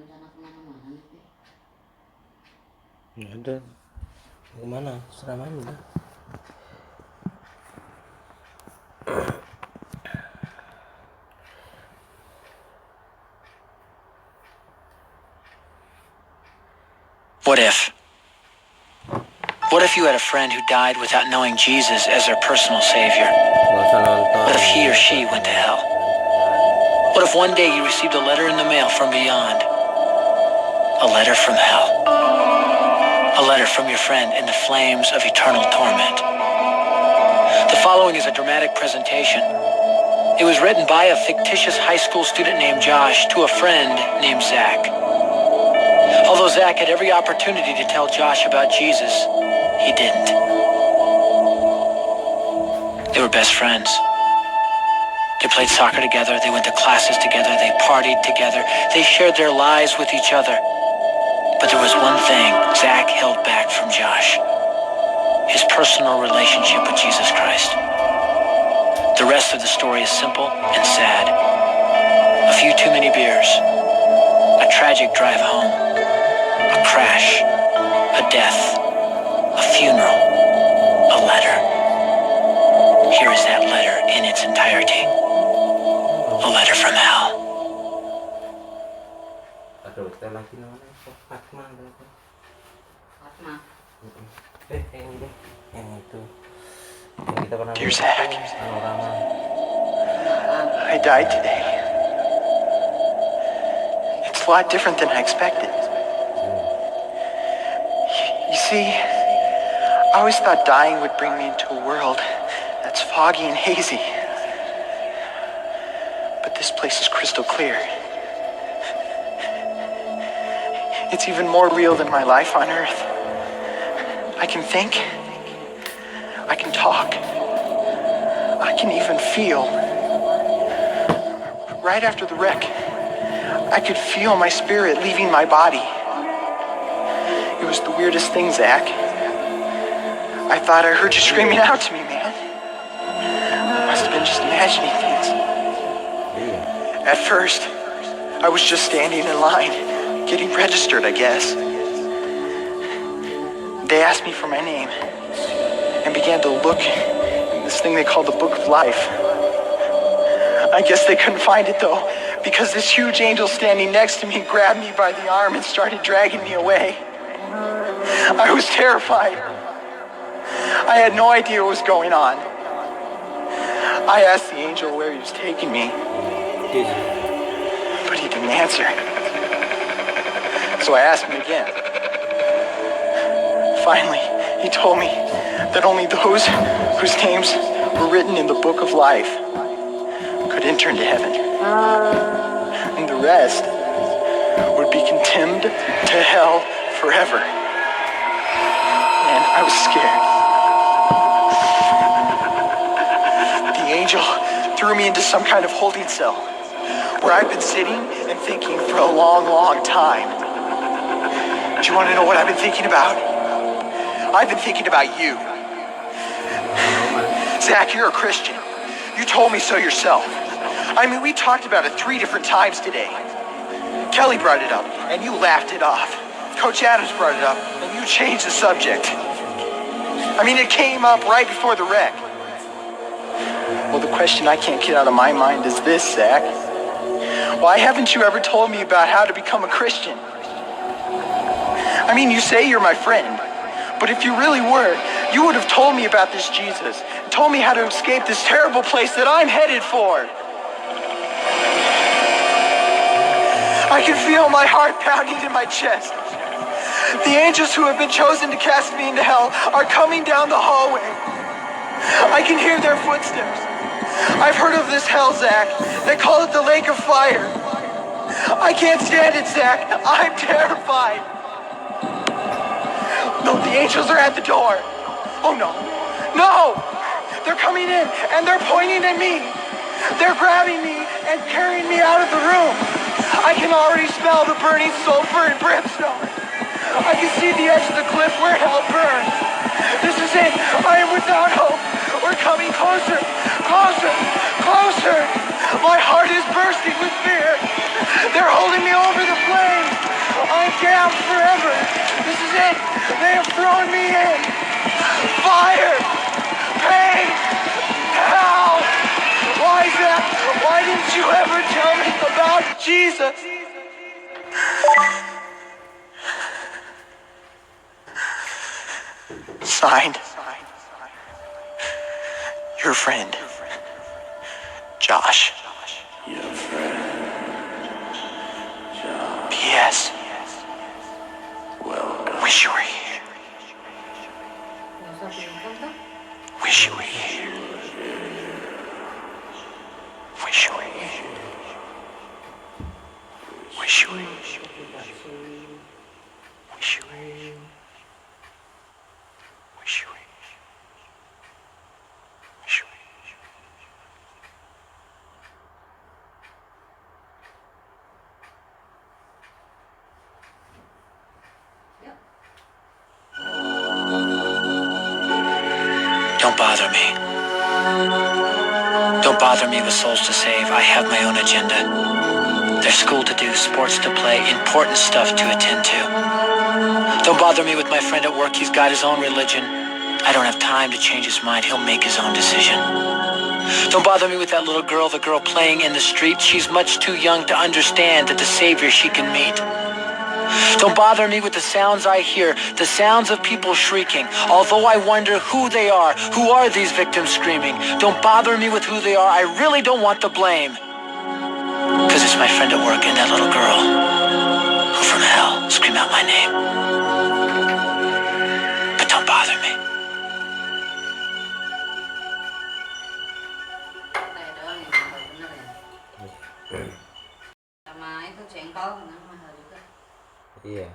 rencana kemana-mana nih. Nggak ada. Kemana? Serah mana? What if? What if you had a friend who died without knowing Jesus as their personal savior? What if he or she went to hell? What if one day you received a letter in the mail from beyond? A letter from hell. A letter from your friend in the flames of eternal torment. The following is a dramatic presentation. It was written by a fictitious high school student named Josh to a friend named Zach. Although Zach had every opportunity to tell Josh about Jesus, he didn't. They were best friends. They played soccer together, they went to classes together, they partied together, they shared their lives with each other. But there was one thing Zach held back from Josh: his personal relationship with Jesus Christ. The rest of the story is simple and sad. A few too many beers, a tragic drive home, a crash, a death, a funeral, a letter. Here is that letter in its entirety. A letter from hell. Aduh, kita lagi namanya Fatma berarti. Fatma. Yang ini, yang itu. Yang kita pernah Dear Zach, Panorama. I died today. It's a lot different than I expected. You see, I always thought dying would bring me into a world that's foggy and hazy. But this place is crystal clear. It's even more real than my life on Earth. I can think. I can talk. I can even feel. Right after the wreck, I could feel my spirit leaving my body. It was the weirdest thing, Zach. I thought I heard you screaming out to me, man. I must have been just imagining things. At first, I was just standing in line, getting registered, I guess. They asked me for my name and began to look in this thing they call the Book of Life. I guess they couldn't find it though, because this huge angel standing next to me grabbed me by the arm and started dragging me away. I was terrified. I had no idea what was going on. I asked the angel where he was taking me, but he didn't answer. So I asked him again. Finally, he told me that only those whose names were written in the Book of Life could enter into heaven. And the rest would be condemned to hell forever. And I was scared. The angel threw me into some kind of holding cell where I've been sitting and thinking for a long, long time. Do you want to know what I've been thinking about? I've been thinking about you. Zach, you're a Christian. You told me so yourself. I mean, we talked about it 3 different times today. Kelly brought it up, and you laughed it off. Coach Adams brought it up, and you changed the subject. I mean, it came up right before the wreck. Well, the question I can't get out of my mind is this, Zach. Why haven't you ever told me about how to become a Christian? I mean, you say you're my friend, but if you really were, you would have told me about this Jesus, and told me how to escape this terrible place that I'm headed for. I can feel my heart pounding in my chest. The angels who have been chosen to cast me into hell are coming down the hallway. I can hear their footsteps. I've heard of this hell, Zach. They call it the lake of fire. I can't stand it, Zach. I'm terrified. No, the angels are at the door. Oh, no. No! They're coming in, and they're pointing at me. They're grabbing me and carrying me out of the room. I can already smell the burning sulfur and brimstone. I can see the edge of the cliff where hell burns. This is it. I am without hope. We're coming closer, closer, closer. My heart is bursting with fear. They're holding me over the flames. down forever. This is it. They have thrown me in. Fire. Pain. Hell. Why, Zach? Why didn't you ever tell me about Jesus? Signed. Your friend, Josh. Your friend, Josh. P.S. Welcome. Wish you were here. Usah pintar. Wish you were here. Wish you were here. Wish you were here. Wish you were here. Wish you were here. Wish you were here. Don't bother me. Don't bother me with souls to save. I have my own agenda. There's school to do, sports to play, important stuff to attend to. Don't bother me with my friend at work. He's got his own religion. I don't have time to change his mind. He'll make his own decision. Don't bother me with that little girl, the girl playing in the street. She's much too young to understand that the savior she can meet. Don't bother me with the sounds I hear, the sounds of people shrieking. Although I wonder who they are, who are these victims screaming? Don't bother me with who they are. I really don't want the blame. Because it's my friend at work and that little girl who from hell scream out my name. But don't bother me. Đây đó yang benar ya. Sama itu jengkol, nah mahal juga. Iya.